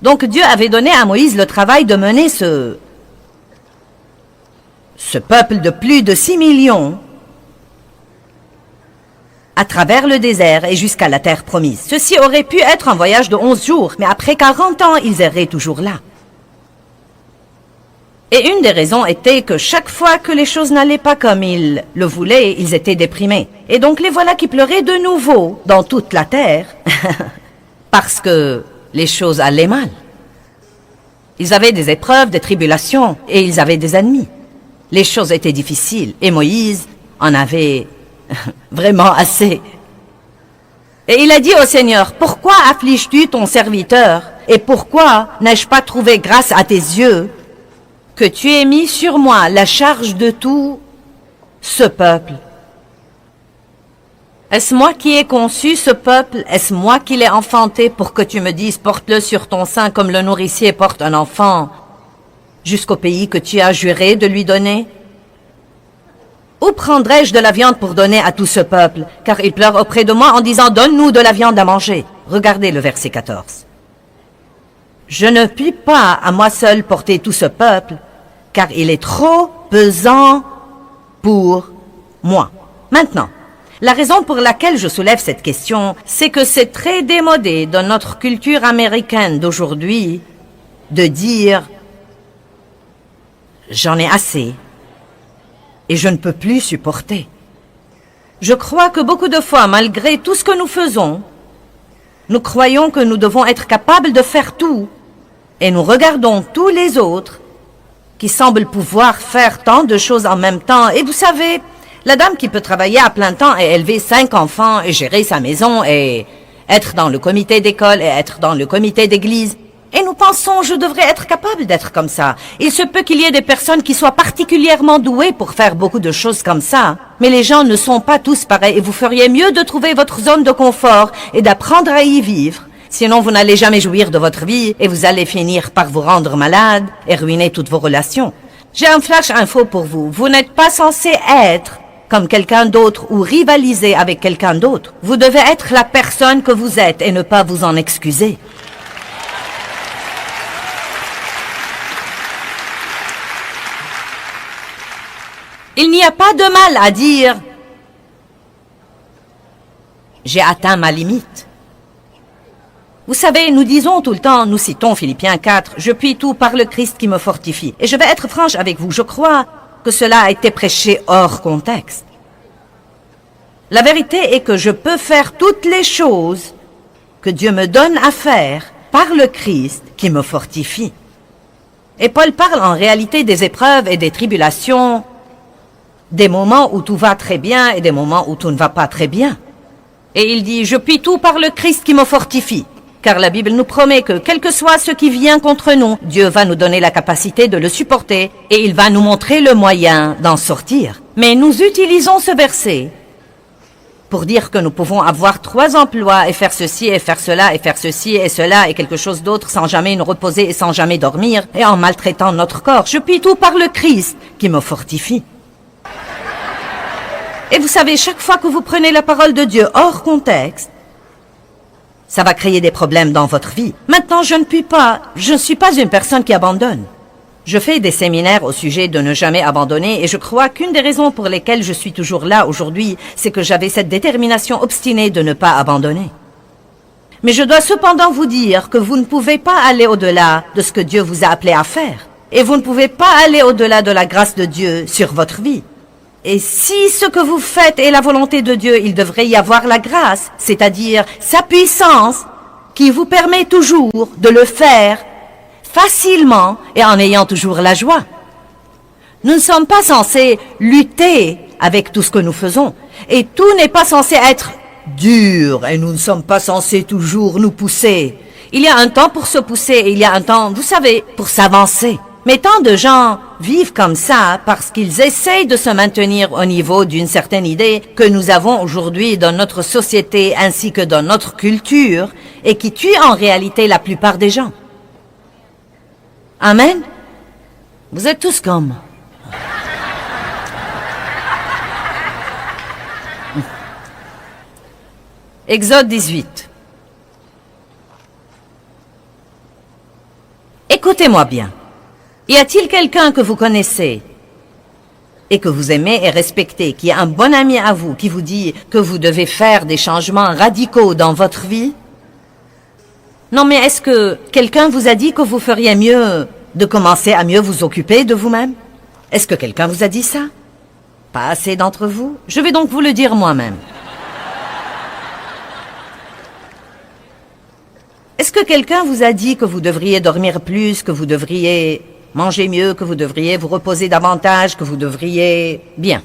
Donc Dieu avait donné à Moïse le travail de mener ce peuple de plus de 6 millions à travers le désert et jusqu'à la terre promise. Ceci aurait pu être un voyage de 11 jours, mais après 40 ans, ils erraient toujours là. Et une des raisons était que chaque fois que les choses n'allaient pas comme ils le voulaient, ils étaient déprimés. Et donc les voilà qui pleuraient de nouveau dans toute la terre, parce que les choses allaient mal. Ils avaient des épreuves, des tribulations, et ils avaient des ennemis. Les choses étaient difficiles, et Moïse en avait vraiment assez. Et il a dit au Seigneur, « Pourquoi affliges-tu ton serviteur? Et pourquoi n'ai-je pas trouvé grâce à tes yeux que tu aies mis sur moi la charge de tout ce peuple? Est-ce moi qui ai conçu ce peuple? Est-ce moi qui l'ai enfanté pour que tu me dises, porte-le sur ton sein comme le nourricier porte un enfant, jusqu'au pays que tu as juré de lui donner? Où prendrais-je de la viande pour donner à tout ce peuple? Car ils pleurent auprès de moi en disant, donne-nous de la viande à manger. Regardez le verset 14. Je ne puis pas à moi seul porter tout ce peuple, car il est trop pesant pour moi. Maintenant, la raison pour laquelle je soulève cette question, c'est que c'est très démodé dans notre culture américaine d'aujourd'hui de dire « j'en ai assez et je ne peux plus supporter ». Je crois que beaucoup de fois, malgré tout ce que nous faisons, nous croyons que nous devons être capables de faire tout et nous regardons tous les autres qui semblent pouvoir faire tant de choses en même temps. Et vous savez, la dame qui peut travailler à plein temps et élever 5 enfants et gérer sa maison et être dans le comité d'école et être dans le comité d'église. Et nous pensons, je devrais être capable d'être comme ça. Il se peut qu'il y ait des personnes qui soient particulièrement douées pour faire beaucoup de choses comme ça. Mais les gens ne sont pas tous pareils et vous feriez mieux de trouver votre zone de confort et d'apprendre à y vivre. Sinon, vous n'allez jamais jouir de votre vie et vous allez finir par vous rendre malade et ruiner toutes vos relations. J'ai un flash info pour vous. Vous n'êtes pas censé être comme quelqu'un d'autre ou rivaliser avec quelqu'un d'autre. Vous devez être la personne que vous êtes et ne pas vous en excuser. Il n'y a pas de mal à dire « j'ai atteint ma limite ». Vous savez, nous disons tout le temps, nous citons Philippiens 4, « Je puis tout par le Christ qui me fortifie ». Et je vais être franche avec vous, je crois que cela a été prêché hors contexte. La vérité est que je peux faire toutes les choses que Dieu me donne à faire par le Christ qui me fortifie. Et Paul parle en réalité des épreuves et des tribulations, des moments où tout va très bien et des moments où tout ne va pas très bien. Et il dit, je puis tout par le Christ qui me fortifie. Car la Bible nous promet que, quel que soit ce qui vient contre nous, Dieu va nous donner la capacité de le supporter et il va nous montrer le moyen d'en sortir. Mais nous utilisons ce verset pour dire que nous pouvons avoir 3 emplois et faire ceci et faire cela et faire ceci et cela et quelque chose d'autre sans jamais nous reposer et sans jamais dormir et en maltraitant notre corps. Je puis tout par le Christ qui me fortifie. Et vous savez, chaque fois que vous prenez la parole de Dieu hors contexte, ça va créer des problèmes dans votre vie. Maintenant, je ne suis pas une personne qui abandonne. Je fais des séminaires au sujet de ne jamais abandonner et je crois qu'une des raisons pour lesquelles je suis toujours là aujourd'hui, c'est que j'avais cette détermination obstinée de ne pas abandonner. Mais je dois cependant vous dire que vous ne pouvez pas aller au-delà de ce que Dieu vous a appelé à faire. Et vous ne pouvez pas aller au-delà de la grâce de Dieu sur votre vie. Et si ce que vous faites est la volonté de Dieu, il devrait y avoir la grâce, c'est-à-dire sa puissance, qui vous permet toujours de le faire facilement et en ayant toujours la joie. Nous ne sommes pas censés lutter avec tout ce que nous faisons. Et tout n'est pas censé être dur et nous ne sommes pas censés toujours nous pousser. Il y a un temps pour se pousser et il y a un temps, vous savez, pour s'avancer. Mais tant de gens vivent comme ça parce qu'ils essayent de se maintenir au niveau d'une certaine idée que nous avons aujourd'hui dans notre société ainsi que dans notre culture et qui tue en réalité la plupart des gens. Amen. Vous êtes tous comme. Exode 18. Écoutez-moi bien. Y a-t-il quelqu'un que vous connaissez et que vous aimez et respectez, qui est un bon ami à vous, qui vous dit que vous devez faire des changements radicaux dans votre vie? Non, mais est-ce que quelqu'un vous a dit que vous feriez mieux de commencer à mieux vous occuper de vous-même? Est-ce que quelqu'un vous a dit ça? Pas assez d'entre vous? Je vais donc vous le dire moi-même. Est-ce que quelqu'un vous a dit que vous devriez dormir plus, que vous devriez manger mieux, que vous devriez vous reposer davantage, que vous devriez... Bien.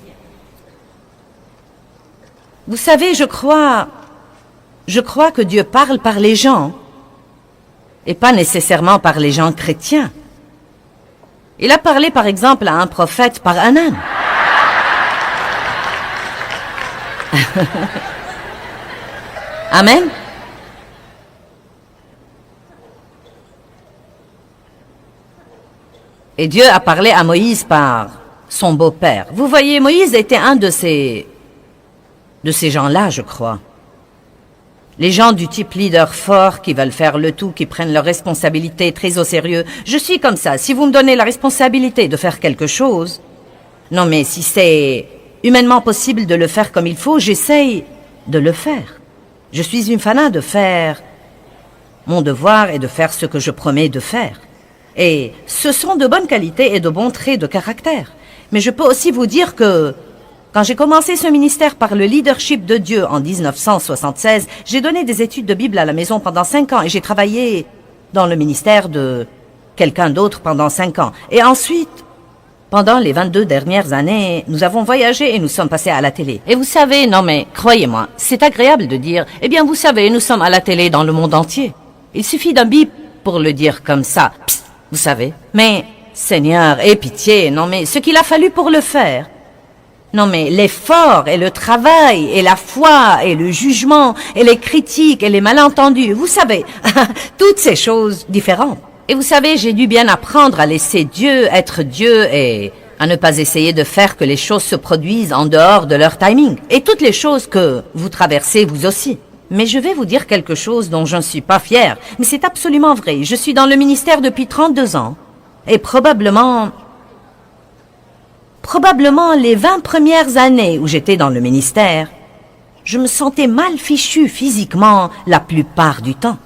Vous savez, je crois que Dieu parle par les gens, et pas nécessairement par les gens chrétiens. Il a parlé, par exemple, à un prophète par un âne. Amen. Et Dieu a parlé à Moïse par son beau-père. Vous voyez, Moïse était un de ces gens-là, je crois. Les gens du type leader fort qui veulent faire le tout, qui prennent leurs responsabilités très au sérieux. Je suis comme ça. Si vous me donnez la responsabilité de faire quelque chose, non mais si c'est humainement possible de le faire comme il faut, j'essaye de le faire. Je suis une fanat de faire mon devoir et de faire ce que je promets de faire. Et ce sont de bonnes qualités et de bons traits de caractère. Mais je peux aussi vous dire que quand j'ai commencé ce ministère par le leadership de Dieu en 1976, j'ai donné des études de Bible à la maison pendant 5 ans et j'ai travaillé dans le ministère de quelqu'un d'autre pendant 5 ans. Et ensuite, pendant les 22 dernières années, nous avons voyagé et nous sommes passés à la télé. Et vous savez, non mais, croyez-moi, c'est agréable de dire, eh bien vous savez, nous sommes à la télé dans le monde entier. Il suffit d'un bip pour le dire comme ça, psst, vous savez. Mais, Seigneur, aie pitié, non mais, ce qu'il a fallu pour le faire. Non mais l'effort et le travail et la foi et le jugement et les critiques et les malentendus, vous savez, toutes ces choses différentes. Et vous savez, j'ai dû bien apprendre à laisser Dieu être Dieu et à ne pas essayer de faire que les choses se produisent en dehors de leur timing. Et toutes les choses que vous traversez vous aussi. Mais je vais vous dire quelque chose dont je ne suis pas fière, mais c'est absolument vrai. Je suis dans le ministère depuis 32 ans et probablement les 20 premières années où j'étais dans le ministère, je me sentais mal fichue physiquement la plupart du temps.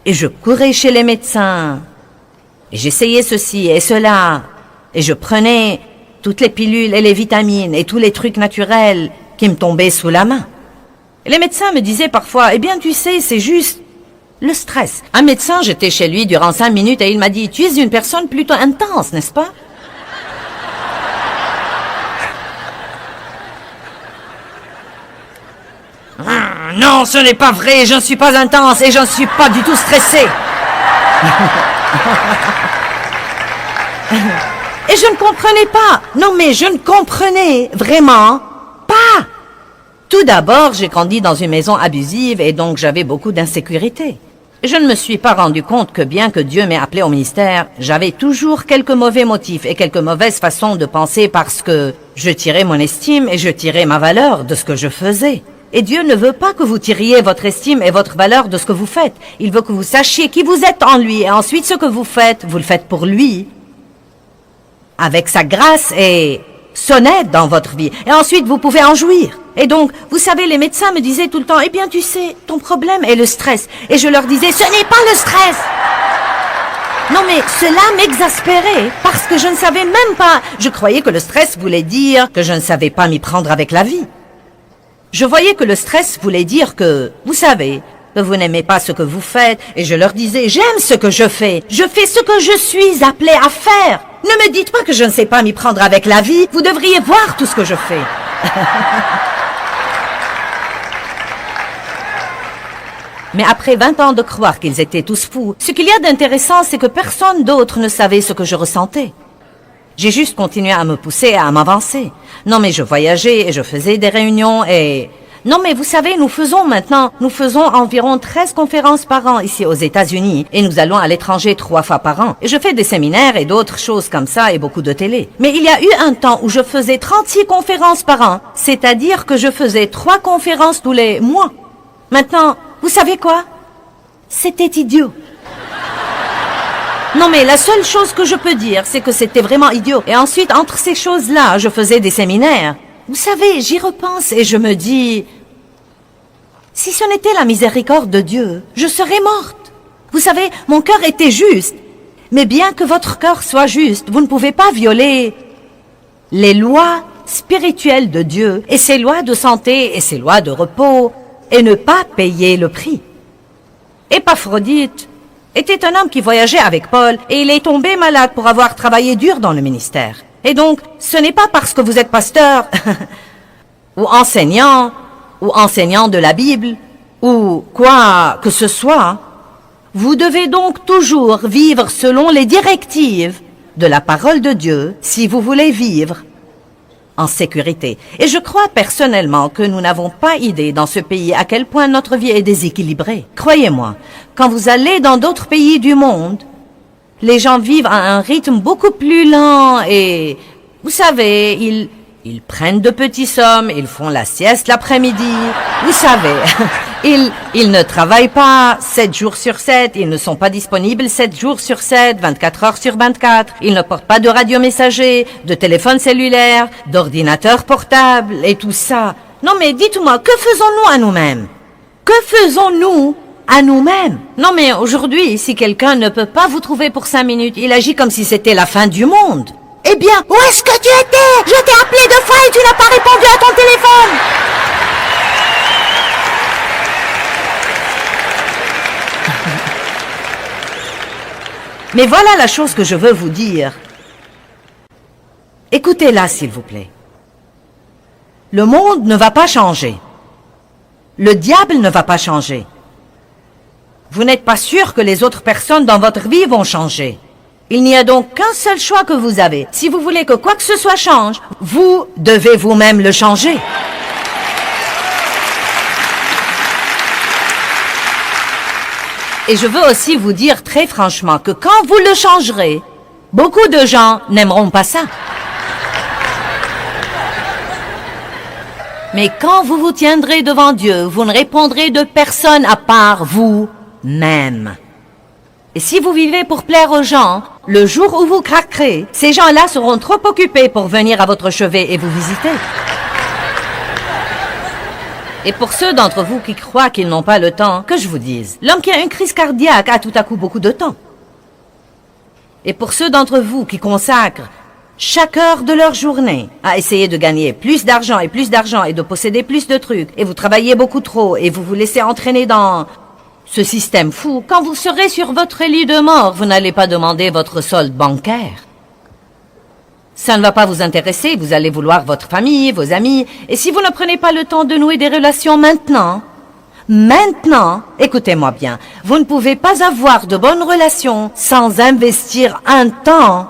Et je courais chez les médecins, et j'essayais ceci et cela, et je prenais toutes les pilules et les vitamines et tous les trucs naturels qui me tombaient sous la main. Et les médecins me disaient parfois, eh bien tu sais, c'est juste le stress. Un médecin, j'étais chez lui durant 5 minutes et il m'a dit, tu es une personne plutôt intense, n'est-ce pas? Non, ce n'est pas vrai, je ne suis pas intense et je ne suis pas du tout stressée. Et je ne comprenais pas. Non, mais je ne comprenais vraiment pas. Tout d'abord, j'ai grandi dans une maison abusive et donc j'avais beaucoup d'insécurité. Je ne me suis pas rendu compte que bien que Dieu m'ait appelé au ministère, j'avais toujours quelques mauvais motifs et quelques mauvaises façons de penser parce que je tirais mon estime et je tirais ma valeur de ce que je faisais. Et Dieu ne veut pas que vous tiriez votre estime et votre valeur de ce que vous faites. Il veut que vous sachiez qui vous êtes en lui et ensuite ce que vous le faites pour lui, avec sa grâce et son aide dans votre vie. Et ensuite, vous pouvez en jouir. Et donc, vous savez, les médecins me disaient tout le temps, eh bien, tu sais, ton problème est le stress. Et je leur disais, ce n'est pas le stress. Non, mais cela m'exaspérait parce que je ne savais même pas. Je croyais que le stress voulait dire que je ne savais pas m'y prendre avec la vie. Je voyais que le stress voulait dire que, vous savez, que vous n'aimez pas ce que vous faites. Et je leur disais, j'aime ce que je fais. Je fais ce que je suis appelé à faire. Ne me dites pas que je ne sais pas m'y prendre avec la vie. Vous devriez voir tout ce que je fais. Mais après 20 ans de croire qu'ils étaient tous fous, ce qu'il y a d'intéressant, c'est que personne d'autre ne savait ce que je ressentais. J'ai juste continué à me pousser, à m'avancer. Non, mais je voyageais et je faisais des réunions et... Non, mais vous savez, nous faisons environ 13 conférences par an ici aux États-Unis et nous allons à l'étranger 3 fois par an. Et je fais des séminaires et d'autres choses comme ça et beaucoup de télé. Mais il y a eu un temps où je faisais 36 conférences par an, c'est-à-dire que je faisais 3 conférences tous les mois. Maintenant, vous savez quoi? C'était idiot. Non, mais la seule chose que je peux dire, c'est que c'était vraiment idiot. Et ensuite, entre ces choses-là, je faisais des séminaires. Vous savez, j'y repense et je me dis, si ce n'était la miséricorde de Dieu, je serais morte. Vous savez, mon cœur était juste. Mais bien que votre cœur soit juste, vous ne pouvez pas violer les lois spirituelles de Dieu et ses lois de santé et ses lois de repos et ne pas payer le prix. Épaphrodite était un homme qui voyageait avec Paul et il est tombé malade pour avoir travaillé dur dans le ministère. Et donc, ce n'est pas parce que vous êtes pasteur ou enseignant de la Bible ou quoi que ce soit. Vous devez donc toujours vivre selon les directives de la parole de Dieu si vous voulez vivre en sécurité. Et je crois personnellement que nous n'avons pas idée dans ce pays à quel point notre vie est déséquilibrée. Croyez-moi, quand vous allez dans d'autres pays du monde, Les gens vivent à un rythme beaucoup plus lent et, vous savez, ils prennent de petites sommes, ils font la sieste l'après-midi. Vous savez, ils ne travaillent pas 7 jours sur 7, ils ne sont pas disponibles 7 jours sur 7, 24 heures sur 24. Ils ne portent pas de radio messager, de téléphone cellulaire, d'ordinateur portable et tout ça. Non mais dites-moi, que faisons-nous à nous-mêmes? Que faisons-nous à nous-mêmes? Non mais aujourd'hui, si quelqu'un ne peut pas vous trouver pour 5 minutes, il agit comme si c'était la fin du monde. Eh bien, où est-ce que tu étais? Je t'ai appelé 2 fois et tu n'as pas répondu à ton téléphone. Mais voilà la chose que je veux vous dire. Écoutez-la, s'il vous plaît. Le monde ne va pas changer. Le diable ne va pas changer. Vous n'êtes pas sûr que les autres personnes dans votre vie vont changer. Il n'y a donc qu'un seul choix que vous avez. Si vous voulez que quoi que ce soit change, vous devez vous-même le changer. Et je veux aussi vous dire très franchement que quand vous le changerez, beaucoup de gens n'aimeront pas ça. Mais quand vous vous tiendrez devant Dieu, vous ne répondrez de personne à part vous-même. Et si vous vivez pour plaire aux gens, le jour où vous craquerez, ces gens-là seront trop occupés pour venir à votre chevet et vous visiter. Et pour ceux d'entre vous qui croient qu'ils n'ont pas le temps, que je vous dise, l'homme qui a une crise cardiaque a tout à coup beaucoup de temps. Et pour ceux d'entre vous qui consacrent chaque heure de leur journée à essayer de gagner plus d'argent et de posséder plus de trucs, et vous travaillez beaucoup trop, et vous vous laissez entraîner dans ce système fou, quand vous serez sur votre lit de mort, vous n'allez pas demander votre solde bancaire. Ça ne va pas vous intéresser, vous allez vouloir votre famille, vos amis, et si vous ne prenez pas le temps de nouer des relations maintenant, écoutez-moi bien, vous ne pouvez pas avoir de bonnes relations sans investir un temps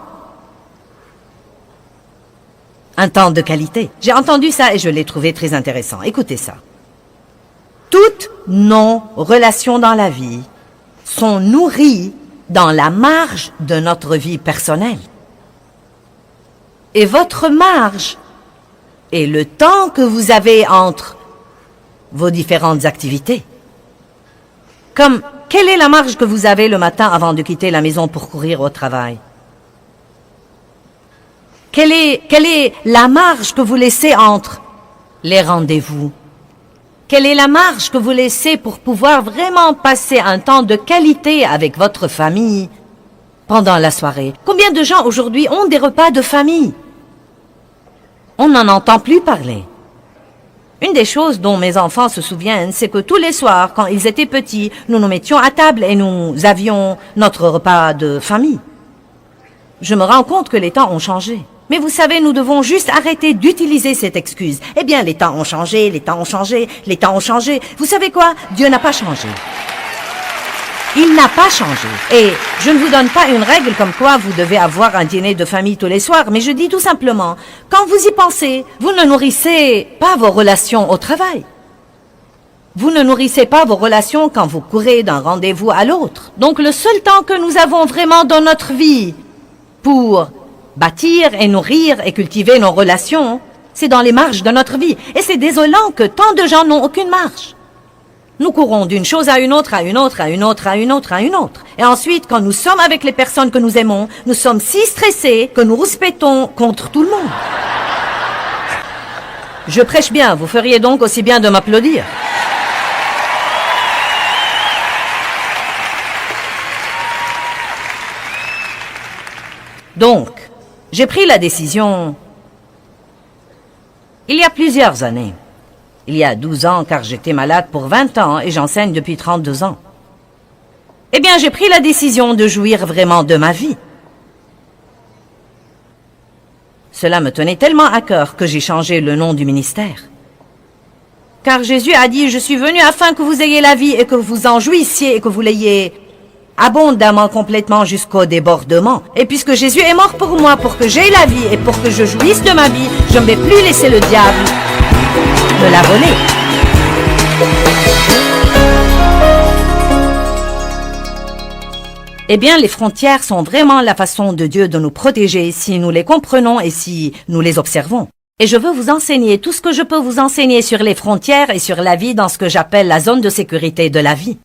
de qualité. J'ai entendu ça et je l'ai trouvé très intéressant. Écoutez ça. Toutes nos relations dans la vie sont nourries dans la marge de notre vie personnelle. Et votre marge est le temps que vous avez entre vos différentes activités. Comme, quelle est la marge que vous avez le matin avant de quitter la maison pour courir au travail? Quelle est la marge que vous laissez entre les rendez-vous? Quelle est la marge que vous laissez pour pouvoir vraiment passer un temps de qualité avec votre famille pendant la soirée? Combien de gens aujourd'hui ont des repas de famille? On n'en entend plus parler. Une des choses dont mes enfants se souviennent, c'est que tous les soirs, quand ils étaient petits, nous nous mettions à table et nous avions notre repas de famille. Je me rends compte que les temps ont changé. Mais vous savez, nous devons juste arrêter d'utiliser cette excuse. Eh bien, les temps ont changé, les temps ont changé, les temps ont changé. Vous savez quoi? Dieu n'a pas changé. Il n'a pas changé. Et je ne vous donne pas une règle comme quoi vous devez avoir un dîner de famille tous les soirs, mais je dis tout simplement, quand vous y pensez, vous ne nourrissez pas vos relations au travail. Vous ne nourrissez pas vos relations quand vous courez d'un rendez-vous à l'autre. Donc le seul temps que nous avons vraiment dans notre vie pour bâtir et nourrir et cultiver nos relations, c'est dans les marges de notre vie. Et c'est désolant que tant de gens n'ont aucune marge. Nous courons d'une chose à une autre, à une autre, à une autre, à une autre, à une autre. Et ensuite, quand nous sommes avec les personnes que nous aimons, nous sommes si stressés que nous rouspétons contre tout le monde. Je prêche bien, vous feriez donc aussi bien de m'applaudir. Donc, j'ai pris la décision il y a plusieurs années. Il y a 12 ans, car j'étais malade pour 20 ans et j'enseigne depuis 32 ans. Eh bien, j'ai pris la décision de jouir vraiment de ma vie. Cela me tenait tellement à cœur que j'ai changé le nom du ministère. Car Jésus a dit, je suis venu afin que vous ayez la vie et que vous en jouissiez et que vous l'ayez abondamment, complètement, jusqu'au débordement. Et puisque Jésus est mort pour moi, pour que j'aie la vie et pour que je jouisse de ma vie, je ne vais plus laisser le diable me la voler. Eh bien, les frontières sont vraiment la façon de Dieu de nous protéger si nous les comprenons et si nous les observons. Et je veux vous enseigner tout ce que je peux vous enseigner sur les frontières et sur la vie dans ce que j'appelle la zone de sécurité de la vie.